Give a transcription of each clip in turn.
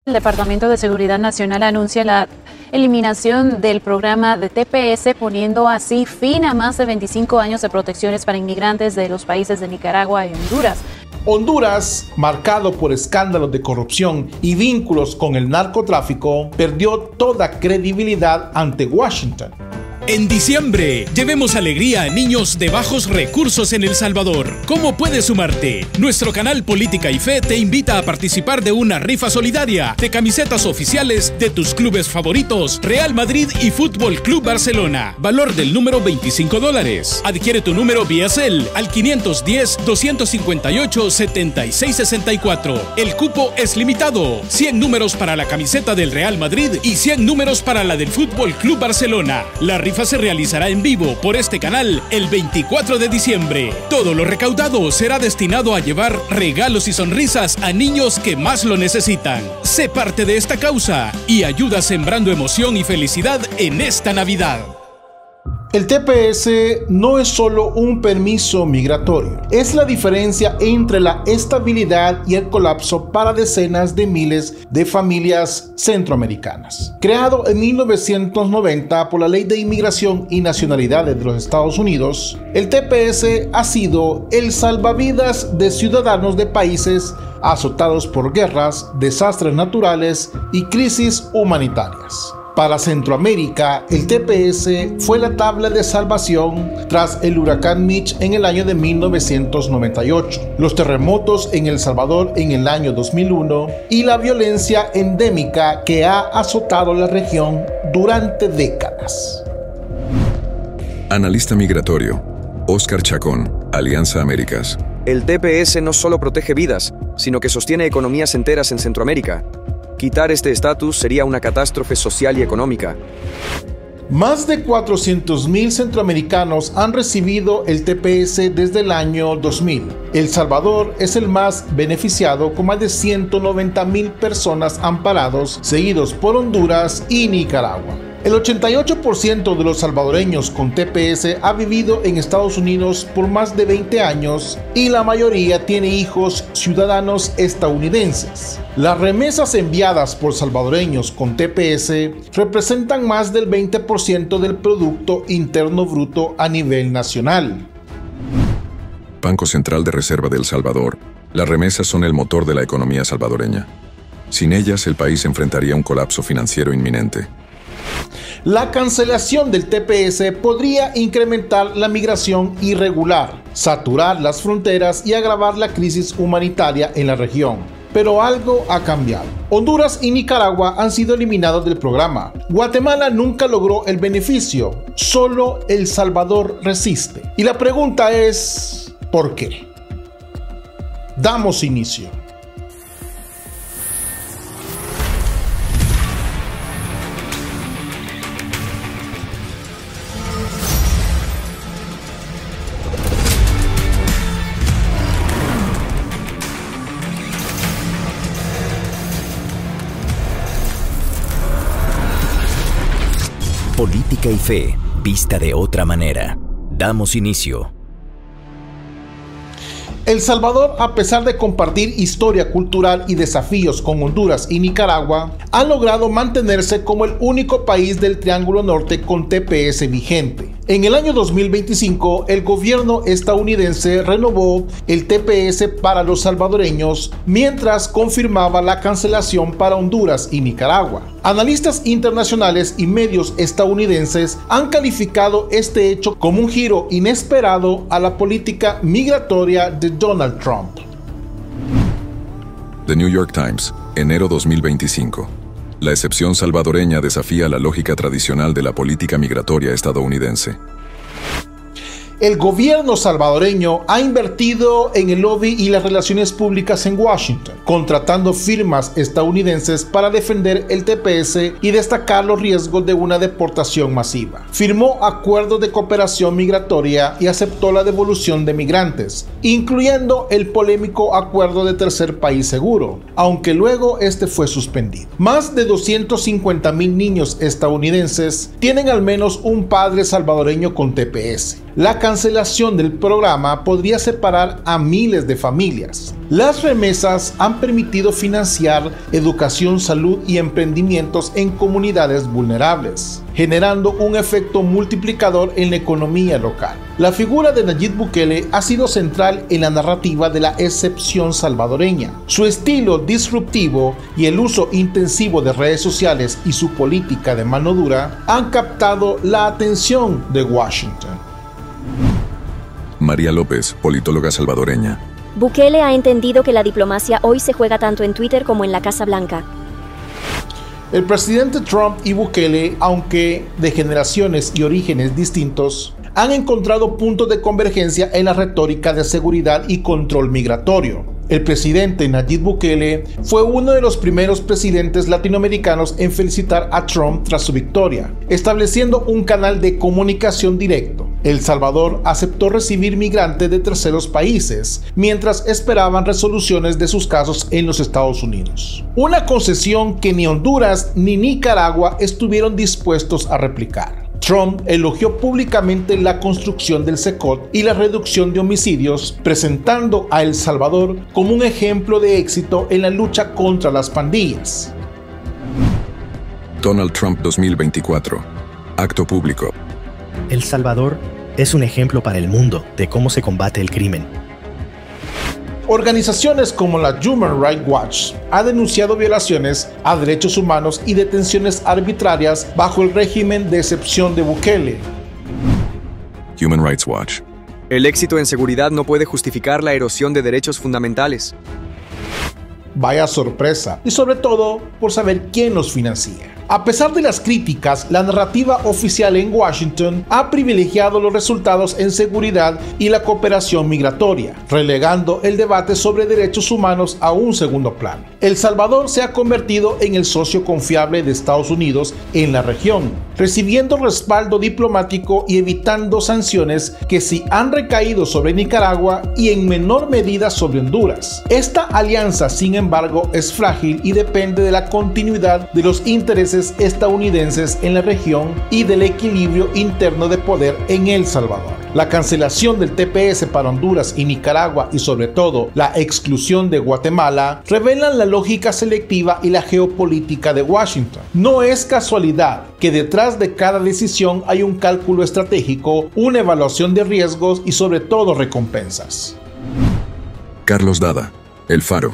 El Departamento de Seguridad Nacional anuncia la eliminación del programa de TPS, poniendo así fin a más de 25 años de protecciones para inmigrantes de los países de Nicaragua y Honduras. Honduras, marcado por escándalos de corrupción y vínculos con el narcotráfico, perdió toda credibilidad ante Washington. En diciembre, llevemos alegría a niños de bajos recursos en El Salvador. ¿Cómo puedes sumarte? Nuestro canal Política y Fe te invita a participar de una rifa solidaria de camisetas oficiales de tus clubes favoritos, Real Madrid y Fútbol Club Barcelona. Valor del número $25. Adquiere tu número vía Cel al 510-258-7664. El cupo es limitado. 100 números para la camiseta del Real Madrid y 100 números para la del Fútbol Club Barcelona. La rifa se realizará en vivo por este canal el 24 de diciembre. Todo lo recaudado será destinado a llevar regalos y sonrisas a niños que más lo necesitan. Sé parte de esta causa y ayuda sembrando emoción y felicidad en esta Navidad. El TPS no es solo un permiso migratorio, es la diferencia entre la estabilidad y el colapso para decenas de miles de familias centroamericanas. Creado en 1990 por la Ley de Inmigración y Nacionalidades de los Estados Unidos, el TPS ha sido el salvavidas de ciudadanos de países azotados por guerras, desastres naturales y crisis humanitarias. Para Centroamérica, el TPS fue la tabla de salvación tras el huracán Mitch en el año de 1998, los terremotos en El Salvador en el año 2001 y la violencia endémica que ha azotado la región durante décadas. Analista migratorio, Oscar Chacón, Alianza Américas. El TPS no solo protege vidas, sino que sostiene economías enteras en Centroamérica. Quitar este estatus sería una catástrofe social y económica. Más de 400,000 centroamericanos han recibido el TPS desde el año 2000. El Salvador es el más beneficiado, con más de 190,000 personas amparados, seguidos por Honduras y Nicaragua. El 88% de los salvadoreños con TPS ha vivido en Estados Unidos por más de 20 años y la mayoría tiene hijos ciudadanos estadounidenses. Las remesas enviadas por salvadoreños con TPS representan más del 20% del Producto Interno Bruto a nivel nacional. Banco Central de Reserva de El Salvador. Las remesas son el motor de la economía salvadoreña. Sin ellas, el país enfrentaría un colapso financiero inminente. La cancelación del TPS podría incrementar la migración irregular, saturar las fronteras y agravar la crisis humanitaria en la región. Pero algo ha cambiado. Honduras y Nicaragua han sido eliminados del programa. Guatemala nunca logró el beneficio. Solo El Salvador resiste. Y la pregunta es, ¿por qué? Damos inicio. Política y Fe, vista de otra manera. Damos inicio. El Salvador, a pesar de compartir historia cultural y desafíos con Honduras y Nicaragua, ha logrado mantenerse como el único país del Triángulo Norte con TPS vigente. En el año 2025, el gobierno estadounidense renovó el TPS para los salvadoreños, mientras confirmaba la cancelación para Honduras y Nicaragua. Analistas internacionales y medios estadounidenses han calificado este hecho como un giro inesperado a la política migratoria de Donald Trump. The New York Times, enero 2025. La excepción salvadoreña desafía la lógica tradicional de la política migratoria estadounidense. El gobierno salvadoreño ha invertido en el lobby y las relaciones públicas en Washington, contratando firmas estadounidenses para defender el TPS y destacar los riesgos de una deportación masiva. Firmó acuerdos de cooperación migratoria y aceptó la devolución de migrantes, incluyendo el polémico acuerdo de tercer país seguro, aunque luego este fue suspendido. Más de 250,000 niños estadounidenses tienen al menos un padre salvadoreño con TPS. La cancelación del programa podría separar a miles de familias. Las remesas han permitido financiar educación, salud y emprendimientos en comunidades vulnerables, generando un efecto multiplicador en la economía local. La figura de Nayib Bukele ha sido central en la narrativa de la excepción salvadoreña. Su estilo disruptivo y el uso intensivo de redes sociales y su política de mano dura han captado la atención de Washington. María López, politóloga salvadoreña. Bukele ha entendido que la diplomacia hoy se juega tanto en Twitter como en la Casa Blanca. El presidente Trump y Bukele, aunque de generaciones y orígenes distintos, han encontrado puntos de convergencia en la retórica de seguridad y control migratorio. El presidente Nayib Bukele fue uno de los primeros presidentes latinoamericanos en felicitar a Trump tras su victoria, estableciendo un canal de comunicación directo. El Salvador aceptó recibir migrantes de terceros países, mientras esperaban resoluciones de sus casos en los Estados Unidos. Una concesión que ni Honduras ni Nicaragua estuvieron dispuestos a replicar. Trump elogió públicamente la construcción del CECOT y la reducción de homicidios, presentando a El Salvador como un ejemplo de éxito en la lucha contra las pandillas. Donald Trump 2024. Acto público. El Salvador es un ejemplo para el mundo de cómo se combate el crimen. Organizaciones como la Human Rights Watch ha denunciado violaciones a derechos humanos y detenciones arbitrarias bajo el régimen de excepción de Bukele. Human Rights Watch. El éxito en seguridad no puede justificar la erosión de derechos fundamentales. Vaya sorpresa, y sobre todo por saber quién los financia. A pesar de las críticas, la narrativa oficial en Washington ha privilegiado los resultados en seguridad y la cooperación migratoria, relegando el debate sobre derechos humanos a un segundo plano. El Salvador se ha convertido en el socio confiable de Estados Unidos en la región, recibiendo respaldo diplomático y evitando sanciones que sí han recaído sobre Nicaragua y en menor medida sobre Honduras. Esta alianza, sin embargo, es frágil y depende de la continuidad de los intereses estadounidenses en la región y del equilibrio interno de poder en El Salvador. La cancelación del TPS para Honduras y Nicaragua y sobre todo la exclusión de Guatemala revelan la lógica selectiva y la geopolítica de Washington. No es casualidad que detrás de cada decisión hay un cálculo estratégico, una evaluación de riesgos y sobre todo recompensas. Carlos Dada, El Faro.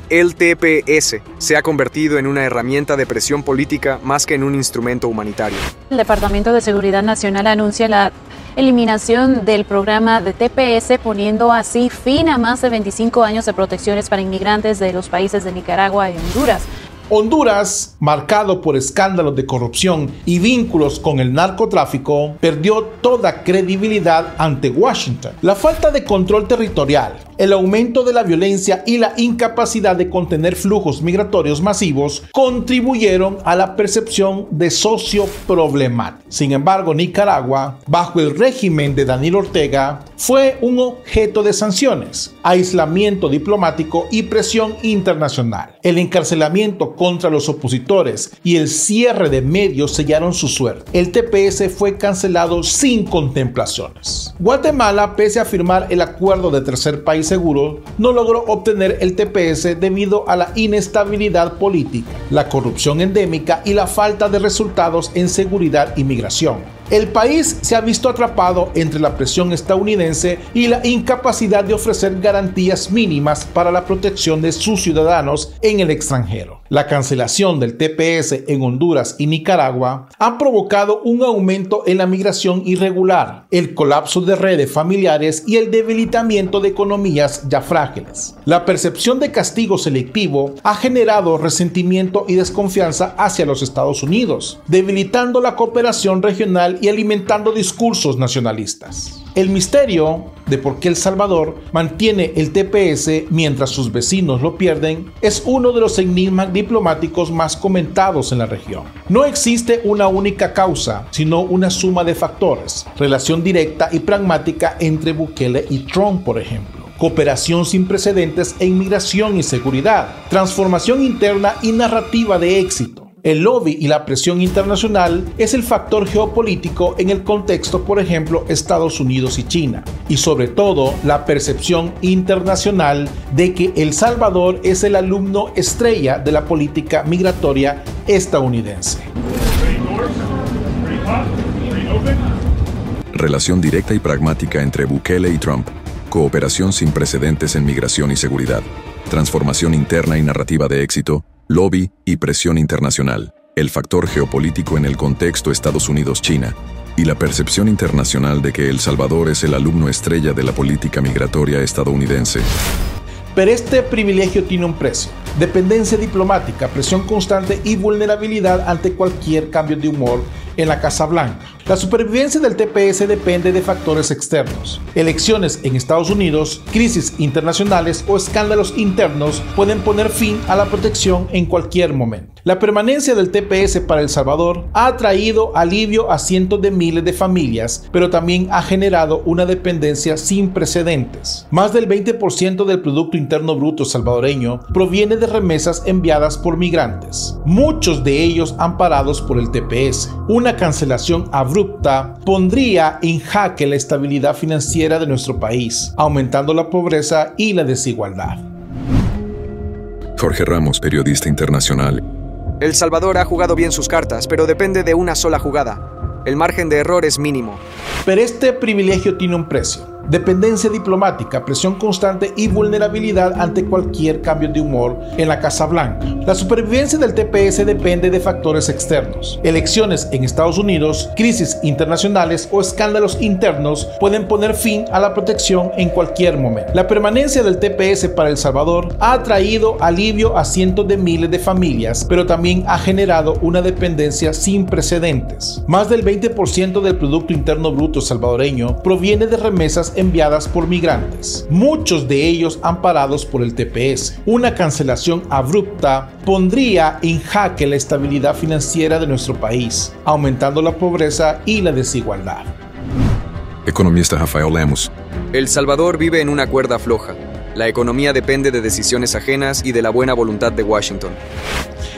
El TPS se ha convertido en una herramienta de presión política más que en un instrumento humanitario. El Departamento de Seguridad Nacional anuncia la eliminación del programa de TPS, poniendo así fin a más de 25 años de protecciones para inmigrantes de los países de Nicaragua y Honduras. Honduras, marcado por escándalos de corrupción y vínculos con el narcotráfico, perdió toda credibilidad ante Washington. La falta de control territorial, el aumento de la violencia y la incapacidad de contener flujos migratorios masivos contribuyeron a la percepción de socio problemático. Sin embargo, Nicaragua, bajo el régimen de Daniel Ortega, fue un objeto de sanciones, aislamiento diplomático y presión internacional. El encarcelamiento contra los opositores y el cierre de medios sellaron su suerte. El TPS fue cancelado sin contemplaciones. Guatemala, pese a firmar el acuerdo de tercer país seguro, no logró obtener el TPS debido a la inestabilidad política, la corrupción endémica y la falta de resultados en seguridad y migración. El país se ha visto atrapado entre la presión estadounidense y la incapacidad de ofrecer garantías mínimas para la protección de sus ciudadanos en el extranjero. La cancelación del TPS en Honduras y Nicaragua ha provocado un aumento en la migración irregular, el colapso de redes familiares y el debilitamiento de economías ya frágiles. La percepción de castigo selectivo ha generado resentimiento y desconfianza hacia los Estados Unidos, debilitando la cooperación regional y alimentando discursos nacionalistas. El misterio de por qué El Salvador mantiene el TPS mientras sus vecinos lo pierden es uno de los enigmas diplomáticos más comentados en la región. No existe una única causa, sino una suma de factores, relación directa y pragmática entre Bukele y Trump, por ejemplo. Cooperación sin precedentes en migración y seguridad, transformación interna y narrativa de éxito. El lobby y la presión internacional es el factor geopolítico en el contexto, por ejemplo, Estados Unidos y China. Y sobre todo, la percepción internacional de que El Salvador es el alumno estrella de la política migratoria estadounidense. Relación directa y pragmática entre Bukele y Trump. Cooperación sin precedentes en migración y seguridad. Transformación interna y narrativa de éxito. Lobby y presión internacional. El factor geopolítico en el contexto Estados Unidos-China. Y la percepción internacional de que El Salvador es el alumno estrella de la política migratoria estadounidense. Pero este privilegio tiene un precio: dependencia diplomática, presión constante y vulnerabilidad ante cualquier cambio de humor en la Casa Blanca. La supervivencia del TPS depende de factores externos. Elecciones en Estados Unidos, crisis internacionales o escándalos internos pueden poner fin a la protección en cualquier momento. La permanencia del TPS para El Salvador ha traído alivio a cientos de miles de familias, pero también ha generado una dependencia sin precedentes. Más del 20% del Producto Interno Bruto salvadoreño proviene de remesas enviadas por migrantes, muchos de ellos amparados por el TPS. Una cancelación abrupta pondría en jaque la estabilidad financiera de nuestro país, aumentando la pobreza y la desigualdad. Jorge Ramos, periodista internacional. El Salvador ha jugado bien sus cartas, pero depende de una sola jugada. El margen de error es mínimo. Pero este privilegio tiene un precio: dependencia diplomática, presión constante y vulnerabilidad ante cualquier cambio de humor en la Casa Blanca. La supervivencia del TPS depende de factores externos. Elecciones en Estados Unidos, crisis internacionales o escándalos internos pueden poner fin a la protección en cualquier momento. La permanencia del TPS para El Salvador ha traído alivio a cientos de miles de familias, pero también ha generado una dependencia sin precedentes. Más del 20% del Producto Interno Bruto salvadoreño proviene de remesas enviadas por migrantes, muchos de ellos amparados por el TPS. Una cancelación abrupta pondría en jaque la estabilidad financiera de nuestro país, aumentando la pobreza y la desigualdad. Economista Rafael Lemos. El Salvador vive en una cuerda floja. La economía depende de decisiones ajenas y de la buena voluntad de Washington.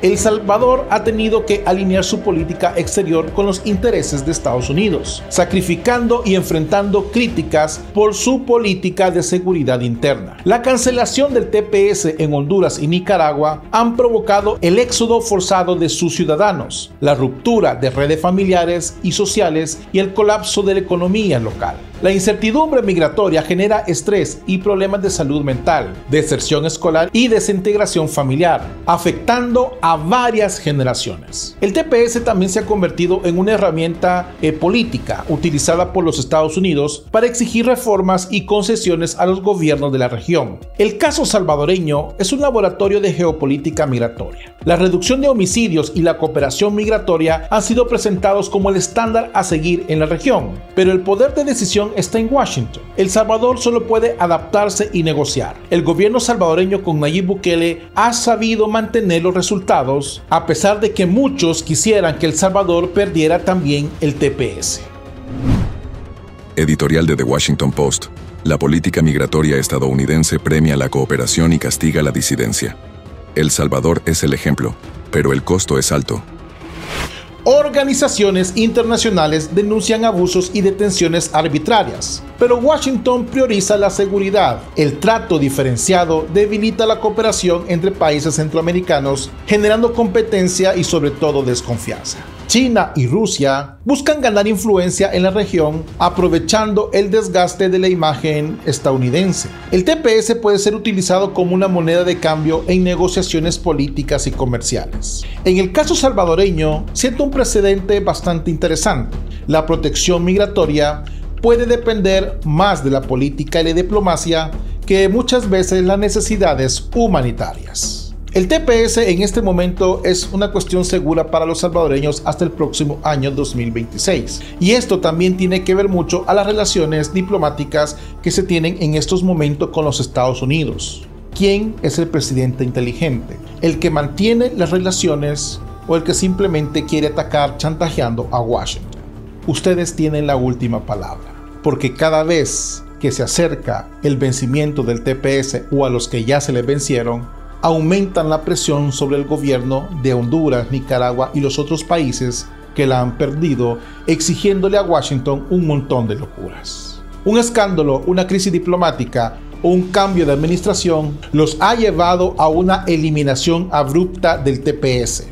El Salvador ha tenido que alinear su política exterior con los intereses de Estados Unidos, sacrificando y enfrentando críticas por su política de seguridad interna. La cancelación del TPS en Honduras y Nicaragua han provocado el éxodo forzado de sus ciudadanos, la ruptura de redes familiares y sociales y el colapso de la economía local. La incertidumbre migratoria genera estrés y problemas de salud mental, deserción escolar y desintegración familiar, afectando a varias generaciones. El TPS también se ha convertido en una herramienta política utilizada por los Estados Unidos para exigir reformas y concesiones a los gobiernos de la región. El caso salvadoreño es un laboratorio de geopolítica migratoria. La reducción de homicidios y la cooperación migratoria han sido presentados como el estándar a seguir en la región, pero el poder de decisión está en Washington. El Salvador solo puede adaptarse y negociar. El gobierno salvadoreño con Nayib Bukele ha sabido mantener los resultados, a pesar de que muchos quisieran que El Salvador perdiera también el TPS. Editorial de The Washington Post. La política migratoria estadounidense premia la cooperación y castiga la disidencia. El Salvador es el ejemplo, pero el costo es alto. Organizaciones internacionales denuncian abusos y detenciones arbitrarias, pero Washington prioriza la seguridad. El trato diferenciado debilita la cooperación entre países centroamericanos, generando competencia y sobre todo desconfianza. China y Rusia buscan ganar influencia en la región aprovechando el desgaste de la imagen estadounidense. El TPS puede ser utilizado como una moneda de cambio en negociaciones políticas y comerciales. En el caso salvadoreño, siento un precedente bastante interesante. La protección migratoria puede depender más de la política y la diplomacia que muchas veces las necesidades humanitarias. El TPS en este momento es una cuestión segura para los salvadoreños hasta el próximo año 2026. Y esto también tiene que ver mucho a las relaciones diplomáticas que se tienen en estos momentos con los Estados Unidos. ¿Quién es el presidente inteligente? ¿El que mantiene las relaciones o el que simplemente quiere atacar chantajeando a Washington? Ustedes tienen la última palabra, porque cada vez que se acerca el vencimiento del TPS o a los que ya se les vencieron, aumentan la presión sobre el gobierno de Honduras, Nicaragua y los otros países que la han perdido, exigiéndole a Washington un montón de locuras. Un escándalo, una crisis diplomática o un cambio de administración los ha llevado a una eliminación abrupta del TPS.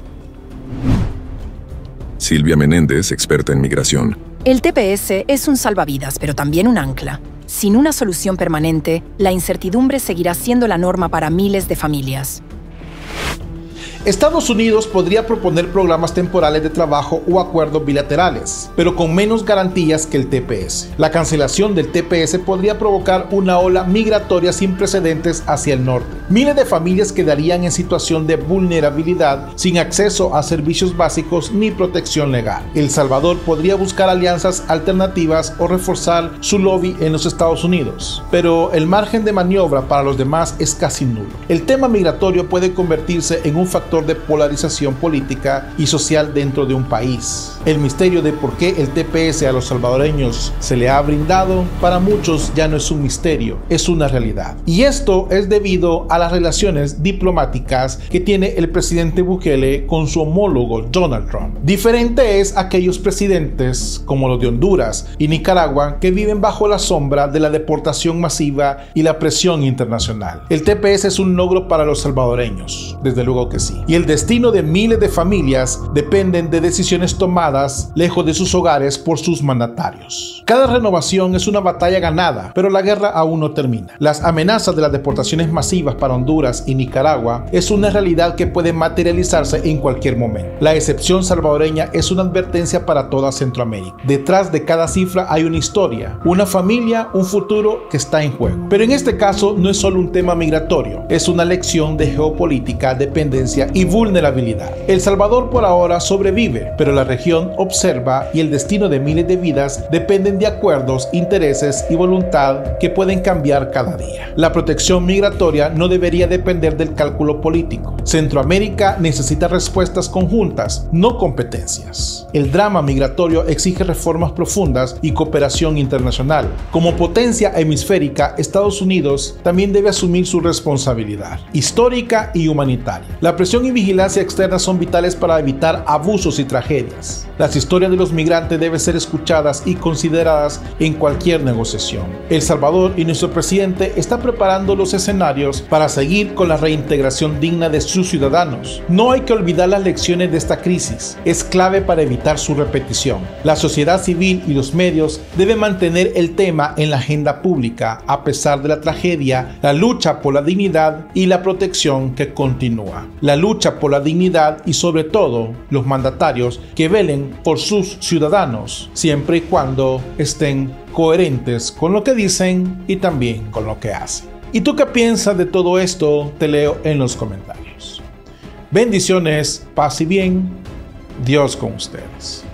Silvia Menéndez, experta en migración. El TPS es un salvavidas, pero también un ancla. Sin una solución permanente, la incertidumbre seguirá siendo la norma para miles de familias. Estados Unidos podría proponer programas temporales de trabajo o acuerdos bilaterales, pero con menos garantías que el TPS. La cancelación del TPS podría provocar una ola migratoria sin precedentes hacia el norte. Miles de familias quedarían en situación de vulnerabilidad, sin acceso a servicios básicos ni protección legal. El Salvador podría buscar alianzas alternativas o reforzar su lobby en los Estados Unidos, pero el margen de maniobra para los demás es casi nulo. El tema migratorio puede convertirse en un factor de polarización política y social dentro de un país. El misterio de por qué el TPS a los salvadoreños se le ha brindado, para muchos ya no es un misterio, es una realidad. Y esto es debido a las relaciones diplomáticas que tiene el presidente Bukele con su homólogo Donald Trump. Diferente es aquellos presidentes como los de Honduras y Nicaragua que viven bajo la sombra de la deportación masiva y la presión internacional. El TPS es un logro para los salvadoreños, desde luego que sí. Y el destino de miles de familias dependen de decisiones tomadas lejos de sus hogares por sus mandatarios. Cada renovación es una batalla ganada, pero la guerra aún no termina. Las amenazas de las deportaciones masivas para Honduras y Nicaragua es una realidad que puede materializarse en cualquier momento. La excepción salvadoreña es una advertencia para toda Centroamérica. Detrás de cada cifra hay una historia, una familia, un futuro que está en juego. Pero en este caso no es solo un tema migratorio, es una lección de geopolítica, dependencia y vulnerabilidad. El Salvador por ahora sobrevive, pero la región observa y el destino de miles de vidas dependen de acuerdos, intereses y voluntad que pueden cambiar cada día. La protección migratoria no debería depender del cálculo político. Centroamérica necesita respuestas conjuntas, no competencias. El drama migratorio exige reformas profundas y cooperación internacional. Como potencia hemisférica, Estados Unidos también debe asumir su responsabilidad histórica y humanitaria. La presión y vigilancia externa son vitales para evitar abusos y tragedias. Las historias de los migrantes deben ser escuchadas y consideradas en cualquier negociación. El Salvador y nuestro presidente están preparando los escenarios para seguir con la reintegración digna de sus ciudadanos. No hay que olvidar las lecciones de esta crisis. Es clave para evitar su repetición. La sociedad civil y los medios deben mantener el tema en la agenda pública a pesar de la tragedia, la lucha por la dignidad y la protección que continúa. La lucha por la dignidad y sobre todo los mandatarios que velen por sus ciudadanos, siempre y cuando estén coherentes con lo que dicen y también con lo que hacen. ¿Y tú qué piensas de todo esto? Te leo en los comentarios. Bendiciones, paz y bien. Dios con ustedes.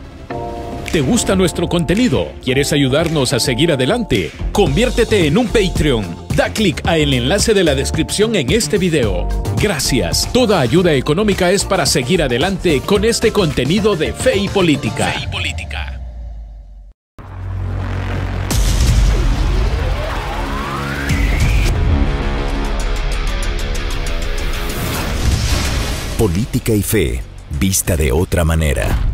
¿Te gusta nuestro contenido? ¿Quieres ayudarnos a seguir adelante? Conviértete en un Patreon. Da clic al enlace de la descripción en este video. Gracias. Toda ayuda económica es para seguir adelante con este contenido de Fe y Política. Política y fe, vista de otra manera.